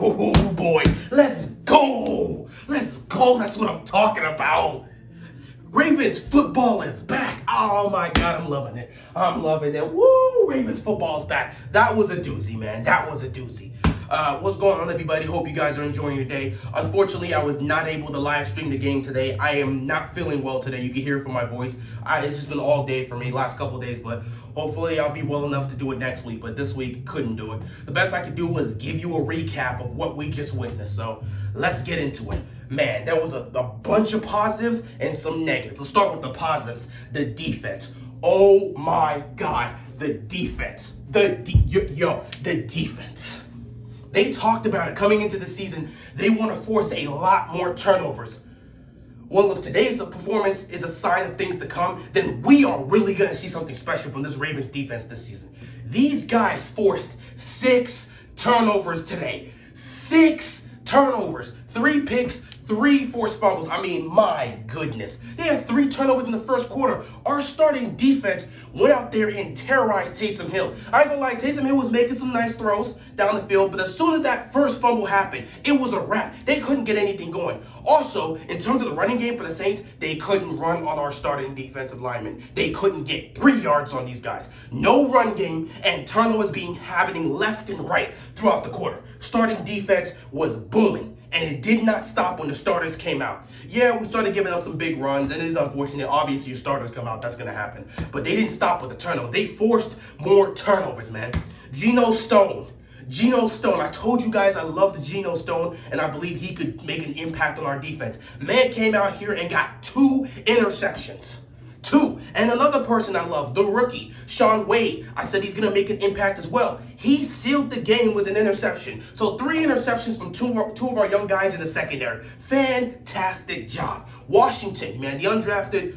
Oh boy, let's go. Let's go. That's what I'm talking about. Ravens football is back. Oh my God, I'm loving it. I'm loving it. Woo, Ravens football is back. That was a doozy, man. That was a doozy. What's going on, everybody? Hope you guys are enjoying your day. Unfortunately, I was not able to live stream the game today. I am not feeling well today. You can hear it from my voice. It's just been all day for me, last couple of days, but hopefully I'll be well enough to do it next week, but this week, couldn't do it. The best I could do was give you a recap of what we just witnessed, so let's get into it. Man, there was a bunch of positives and some negatives. Let's start with the positives. The defense. Oh my God, the defense. The defense. They talked about it coming into the season. They want to force a lot more turnovers. Well, if today's performance is a sign of things to come, then we are really going to see something special from this Ravens defense this season. These guys forced 6 turnovers today. 6 turnovers. 3 picks, 3 forced fumbles. I mean, my goodness. They had 3 turnovers in the first quarter. Our starting defense went out there and terrorized Taysom Hill. I ain't gonna lie, Taysom Hill was making some nice throws down the field, but as soon as that first fumble happened, it was a wrap. They couldn't get anything going. Also, in terms of the running game for the Saints, they couldn't run on our starting defensive linemen. They couldn't get 3 yards on these guys. No run game, and turnovers happening left and right throughout the quarter. Starting defense was booming. And it did not stop when the starters came out. Yeah, we started giving up some big runs, and it is unfortunate. Obviously, your starters come out, that's going to happen. But they didn't stop with the turnovers. They forced more turnovers, man. Geno Stone, I told you guys I loved Geno Stone, and I believe he could make an impact on our defense. Man came out here and got 2 interceptions. 2. And another person I love, the rookie, Shaun Wade. I said he's going to make an impact as well. He sealed the game with an interception. So 3 interceptions from two of our young guys in the secondary. Fantastic job. Washington, man, the undrafted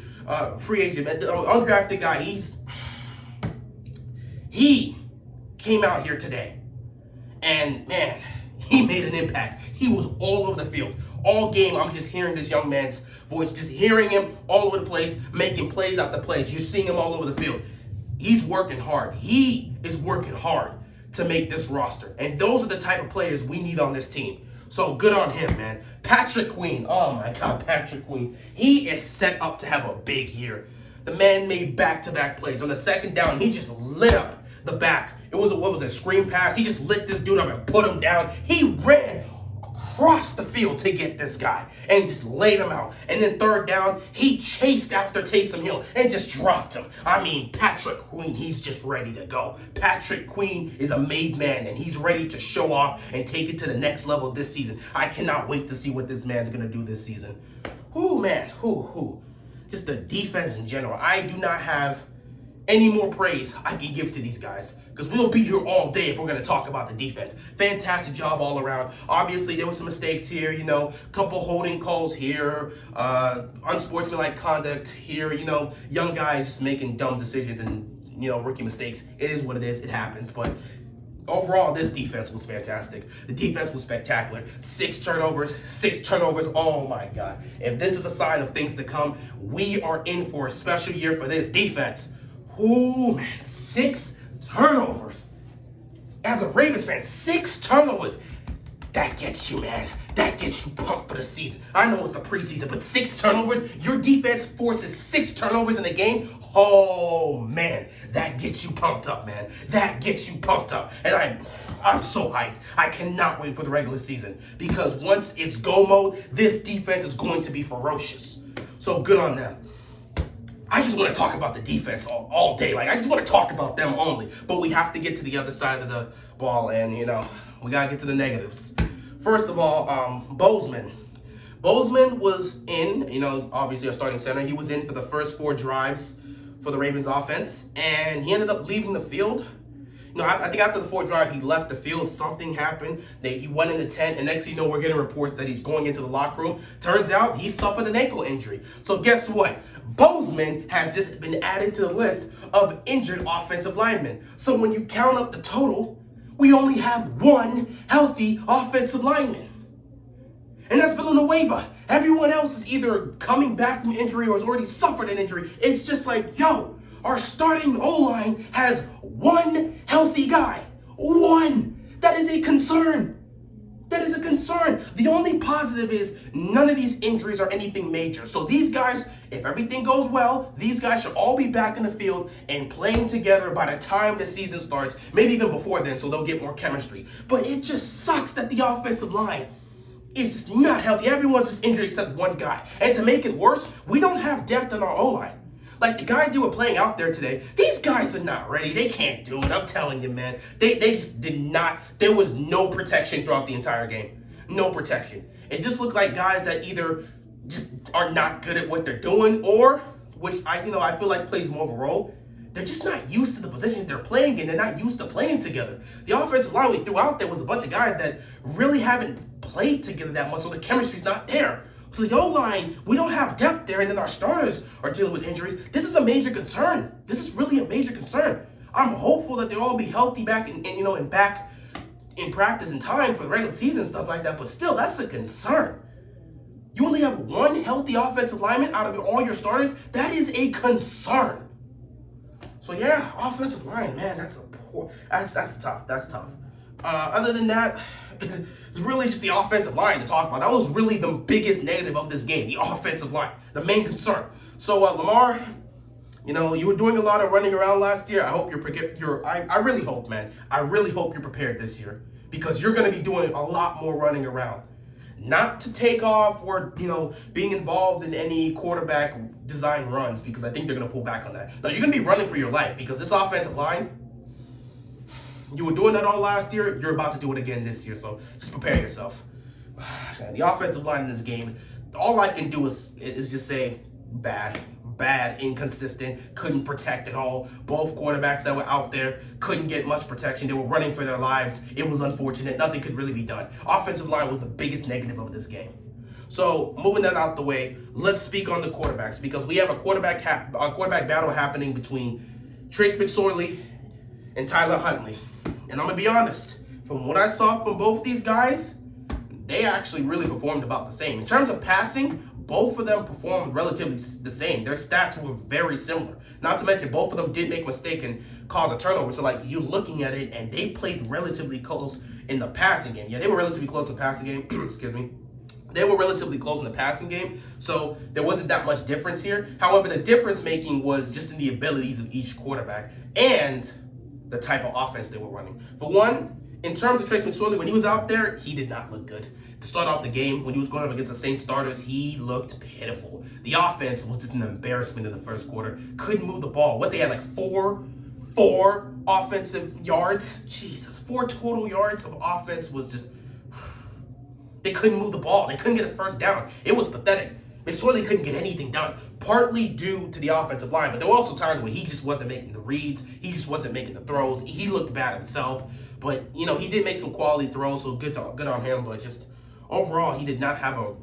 free agent, man, the undrafted guy, he came out here today. And, man, he made an impact. He was all over the field. All game, I'm just hearing this young man's voice, just hearing him all over the place, making plays after plays. You're seeing him all over the field. He's working hard. He is working hard to make this roster. And those are the type of players we need on this team. So good on him, man. Patrick Queen. Oh, my God, Patrick Queen. He is set up to have a big year. The man made back-to-back plays. On the second down, he just lit up the back. It was a screen pass. He just lit this dude up and put him down. He ran across the field to get this guy and just laid him out. And then third down, he chased after Taysom Hill and just dropped him. I mean, Patrick Queen, he's just ready to go. Patrick Queen is a made man, and he's ready to show off and take it to the next level this season. I cannot wait to see what this man's going to do this season. Whoo, man, whoo. Just the defense in general. I do not have any more praise I can give to these guys, because we'll be here all day if we're going to talk about the defense. Fantastic job all around. Obviously, there were some mistakes here, couple holding calls here, unsportsmanlike conduct here, young guys just making dumb decisions and, rookie mistakes. It is what it is. It happens. But overall, this defense was fantastic. The defense was spectacular. 6 turnovers. Oh, my God. If this is a sign of things to come, we are in for a special year for this defense. Ooh, man, 6 turnovers. As a Ravens fan, 6 turnovers. That gets you, man. That gets you pumped for the season. I know it's the preseason, but 6 turnovers? Your defense forces 6 turnovers in a game? Oh, man. That gets you pumped up, man. That gets you pumped up. And I'm so hyped. I cannot wait for the regular season, because once it's go mode, this defense is going to be ferocious. So good on them. I just want to talk about the defense all day. I just want to talk about them only. But we have to get to the other side of the ball, and, we got to get to the negatives. First of all, Bozeman. Bozeman was in, obviously our starting center. He was in for the first 4 drives for the Ravens offense, and he ended up leaving the field. I think after the 4th drive, he left the field. Something happened. He went in the tent, and next thing you know, we're getting reports that he's going into the locker room. Turns out he suffered an ankle injury. So guess what? Bozeman has just been added to the list of injured offensive linemen. So when you count up the total, we only have 1 healthy offensive lineman. And that's Villanueva. Everyone else is either coming back from injury or has already suffered an injury. It's just like, our starting O-line has 1 healthy guy. 1. That is a concern. That concern. The only positive is none of these injuries are anything major. So these guys, if everything goes well, these guys should all be back in the field and playing together by the time the season starts, maybe even before then, so they'll get more chemistry. But it just sucks that the offensive line is just not healthy. Everyone's just injured except one guy. And to make it worse, we don't have depth in our O-line. Like the guys who were playing out there today, these guys are not ready. They can't do it. I'm telling you, man. They just did not. There was no protection throughout the entire game. No protection. It just looked like guys that either just are not good at what they're doing, or, which I feel like plays more of a role, they're just not used to the positions they're playing in. They're not used to playing together. The offensive line we threw out there was a bunch of guys that really haven't played together that much, so the chemistry's not there. So the O-line, we don't have depth there, and then our starters are dealing with injuries. This is a major concern. This is really a major concern. I'm hopeful that they'll all be healthy back and back in practice in time for the regular season and stuff like that, but still, that's a concern. You only have one healthy offensive lineman out of all your starters. That is a concern. So yeah, offensive line, man, that's tough. That's tough. Other than that, it's really just the offensive line to talk about. That was really the biggest negative of this game, the offensive line, the main concern. So Lamar, you were doing a lot of running around last year. I hope I really hope, man. I really hope you're prepared this year, because you're going to be doing a lot more running around. Not to take off or, being involved in any quarterback design runs, because I think they're going to pull back on that. No, you're going to be running for your life, because this offensive line, you were doing that all last year. You're about to do it again this year, so just prepare yourself. Man, the offensive line in this game, all I can do is just say bad, inconsistent, couldn't protect at all. Both quarterbacks that were out there couldn't get much protection. They were running for their lives. It was unfortunate. Nothing could really be done. Offensive line was the biggest negative of this game. So moving that out the way, let's speak on the quarterbacks, because we have a quarterback battle happening between Trace McSorley and Tyler Huntley. And I'm going to be honest, from what I saw from both these guys, they actually really performed about the same. In terms of passing, both of them performed relatively the same. Their stats were very similar. Not to mention, both of them did make a mistake and cause a turnover. So, you're looking at it, and they played relatively close in the passing game. Yeah, they were relatively close in the passing game. Excuse me. They were relatively close in the passing game, so there wasn't that much difference here. However, the difference making was just in the abilities of each quarterback and the type of offense they were running. For one, in terms of Trace McSorley, when he was out there, he did not look good. To start off the game, when he was going up against the Saints starters, he looked pitiful. The offense was just an embarrassment in the first quarter. Couldn't move the ball. What, they had four offensive yards? Jesus, 4 total yards of offense was just... They couldn't move the ball. They couldn't get a first down. It was pathetic. McSorley couldn't get anything done, partly due to the offensive line, but there were also times where he just wasn't making the reads. He just wasn't making the throws. He looked bad himself, but, he did make some quality throws, so good on him, but just overall, he did not have a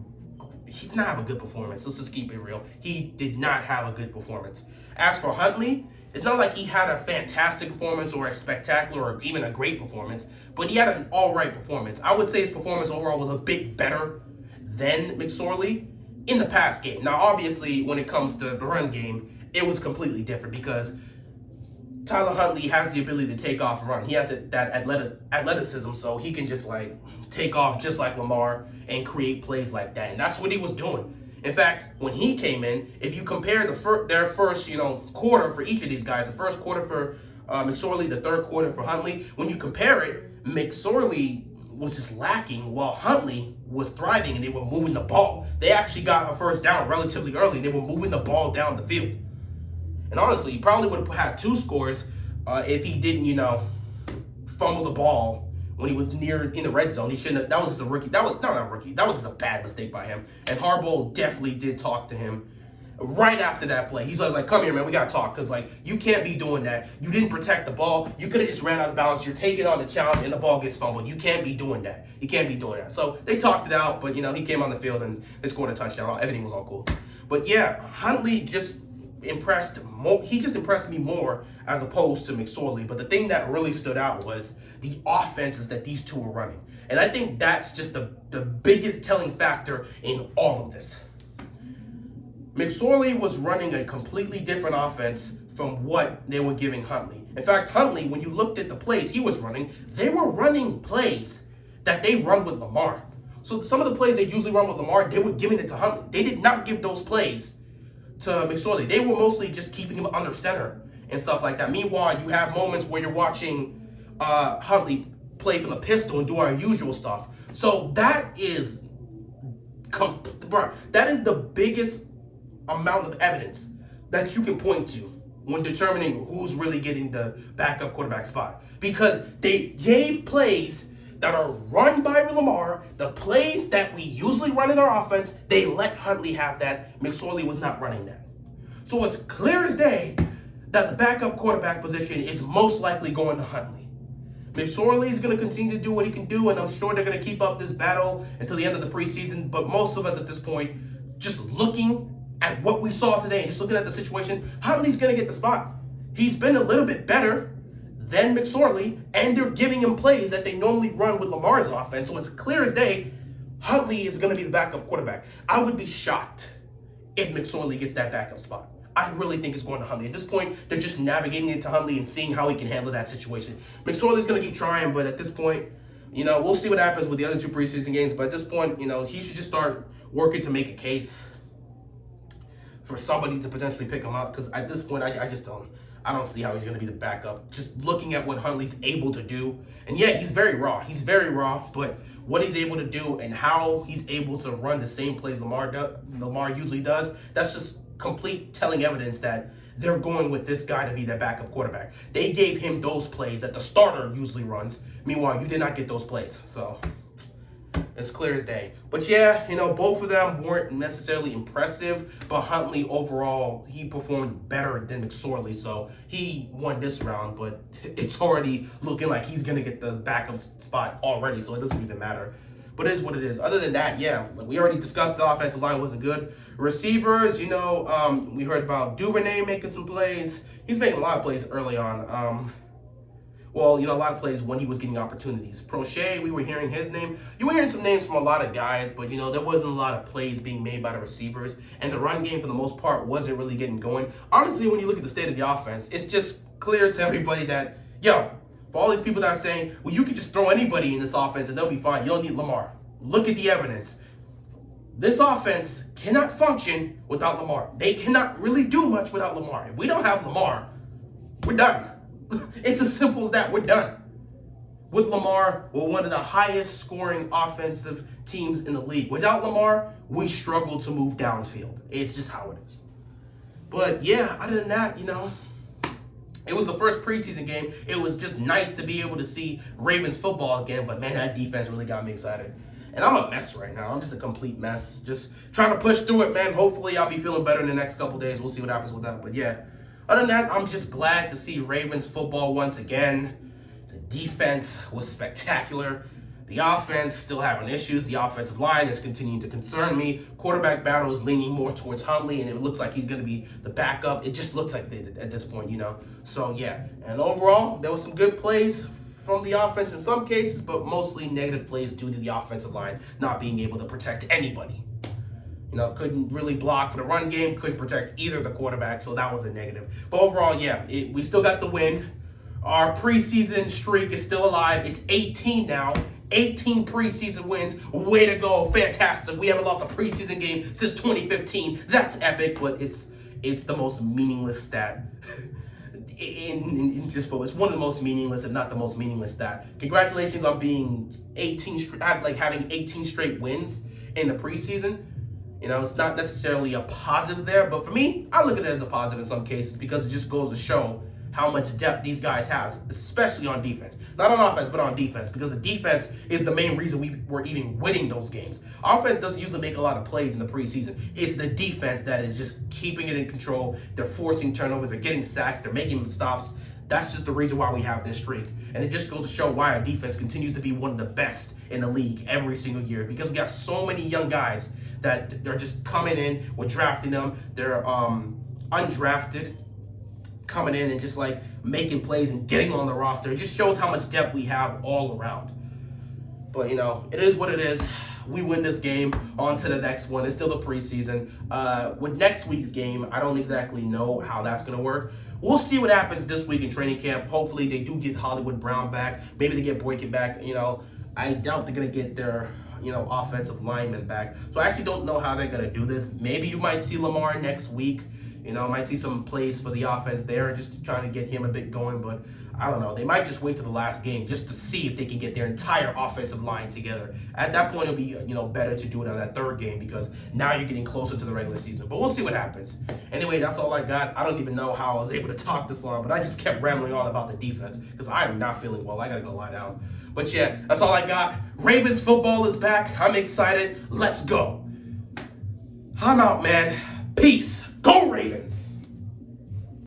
good performance. Let's just keep it real. He did not have a good performance. As for Huntley, it's not like he had a fantastic performance or a spectacular or even a great performance, but he had an all-right performance. I would say his performance overall was a bit better than McSorley in the pass game. Now, obviously, when it comes to the run game, it was completely different, because Tyler Huntley has the ability to take off and run. He has that athleticism, so he can just take off just like Lamar and create plays like that. And that's what he was doing. In fact, when he came in, if you compare their first quarter for each of these guys, the first quarter for McSorley, the third quarter for Huntley, when you compare it, McSorley was just lacking while Huntley was thriving, and they were moving the ball. They actually got a first down relatively early, and they were moving the ball down the field. And honestly, he probably would have had 2 scores if he didn't, fumble the ball when he was near in the red zone. He shouldn't have. That was just a rookie. That was not a rookie. That was just a bad mistake by him. And Harbaugh definitely did talk to him right after that play. He's like, come here, man, we got to talk, because, you can't be doing that. You didn't protect the ball. You could have just ran out of bounds. You're taking on the challenge, and the ball gets fumbled. You can't be doing that. You can't be doing that. So they talked it out, but, he came on the field, and they scored a touchdown. Everything was all cool. But, yeah, Huntley just impressed me more as opposed to McSorley. But the thing that really stood out was the offenses that these two were running. And I think that's just the biggest telling factor in all of this. McSorley was running a completely different offense from what they were giving Huntley. In fact, Huntley, when you looked at the plays he was running, they were running plays that they run with Lamar. So some of the plays they usually run with Lamar, they were giving it to Huntley. They did not give those plays to McSorley. They were mostly just keeping him under center and stuff like that. Meanwhile, you have moments where you're watching Huntley play from the pistol and do our usual stuff. So that is the biggest amount of evidence that you can point to when determining who's really getting the backup quarterback spot. Because they gave plays that are run by Lamar, the plays that we usually run in our offense, they let Huntley have that. McSorley was not running that. So it's clear as day that the backup quarterback position is most likely going to Huntley. McSorley is going to continue to do what he can do, and I'm sure they're going to keep up this battle until the end of the preseason. But most of us at this point, just looking at what we saw today and just looking at the situation, Huntley's going to get the spot. He's been a little bit better than McSorley, and they're giving him plays that they normally run with Lamar's offense. So it's clear as day, Huntley is going to be the backup quarterback. I would be shocked if McSorley gets that backup spot. I really think it's going to Huntley. At this point, they're just navigating it to Huntley and seeing how he can handle that situation. McSorley's going to keep trying, but at this point, we'll see what happens with the other two preseason games. But at this point, he should just start working to make a case for somebody to potentially pick him up. Because at this point, I don't see how he's going to be the backup. Just looking at what Huntley's able to do. And yeah, he's very raw. He's very raw. But what he's able to do and how he's able to run the same plays Lamar usually does, that's just complete telling evidence that they're going with this guy to be their backup quarterback. They gave him those plays that the starter usually runs. Meanwhile, you did not get those plays. So it's clear as day. But yeah, both of them weren't necessarily impressive, but Huntley overall, he performed better than McSorley, so he won this round, but it's already looking like he's going to get the backup spot already, so it doesn't even matter. But it is what it is. Other than that, yeah, we already discussed the offensive line wasn't good. Receivers, we heard about Duvernay making some plays. He's making a lot of plays early on. A lot of plays when he was getting opportunities. Prochet, we were hearing his name. You were hearing some names from a lot of guys, but, there wasn't a lot of plays being made by the receivers. And the run game, for the most part, wasn't really getting going. Honestly, when you look at the state of the offense, it's just clear to everybody that, for all these people that are saying, well, you could just throw anybody in this offense and they'll be fine. You don't need Lamar. Look at the evidence. This offense cannot function without Lamar. They cannot really do much without Lamar. If we don't have Lamar, we're done. It's as simple as that. We're done. With Lamar, we're one of the highest scoring offensive teams in the league. Without Lamar, we struggle to move downfield. It's just how it is. But yeah, other than that, it was the first preseason game. It was just nice to be able to see Ravens football again. But man, that defense really got me excited. And I'm a mess right now. I'm just a complete mess. Just trying to push through it, man. Hopefully I'll be feeling better in the next couple days. We'll see what happens with that. But yeah, other than that, I'm just glad to see Ravens football once again. The defense was spectacular. The offense still having issues. The offensive line is continuing to concern me. Quarterback battle is leaning more towards Huntley, and it looks like he's going to be the backup. It just looks like it at this point, So, yeah. And overall, there was some good plays from the offense in some cases, but mostly negative plays due to the offensive line not being able to protect anybody. Couldn't really block for the run game, couldn't protect either the quarterback, so that was a negative. But overall, yeah, we still got the win. Our preseason streak is still alive. It's 18 now. 18 preseason wins. Way to go. Fantastic. We haven't lost a preseason game since 2015. That's epic, but it's the most meaningless stat in just football. It's one of the most meaningless, if not the most meaningless stat. Congratulations on being having 18 straight wins in the preseason. It's not necessarily a positive there, but for me, I look at it as a positive in some cases because it just goes to show how much depth these guys have, especially on defense. Not on offense, but on defense, because the defense is the main reason we're even winning those games. Offense doesn't usually make a lot of plays in the preseason. It's the defense that is just keeping it in control. They're forcing turnovers. They're getting sacks. They're making stops. That's just the reason why we have this streak. And it just goes to show why our defense continues to be one of the best in the league every single year, because we got so many young guys that they're just coming in. We're drafting them. They're undrafted, coming in and just making plays and getting on the roster. It just shows how much depth we have all around. But it is what it is. We win this game. On to the next one. It's still the preseason. With next week's game, I don't exactly know how that's going to work. We'll see what happens this week in training camp. Hopefully they do get Hollywood Brown back. Maybe they get Boykin back. I doubt they're going to get their offensive linemen back. So I actually don't know how they're going to do this. Maybe you might see Lamar next week. Might see some plays for the offense there, just trying to get him a bit going. But I don't know. They might just wait to the last game just to see if they can get their entire offensive line together. At that point, it'll be better to do it on that third game because now you're getting closer to the regular season. But we'll see what happens. Anyway, that's all I got. I don't even know how I was able to talk this long, but I just kept rambling on about the defense because I am not feeling well. I got to go lie down. But yeah, that's all I got. Ravens football is back. I'm excited. Let's go. I'm out, man. Peace. Go Ravens.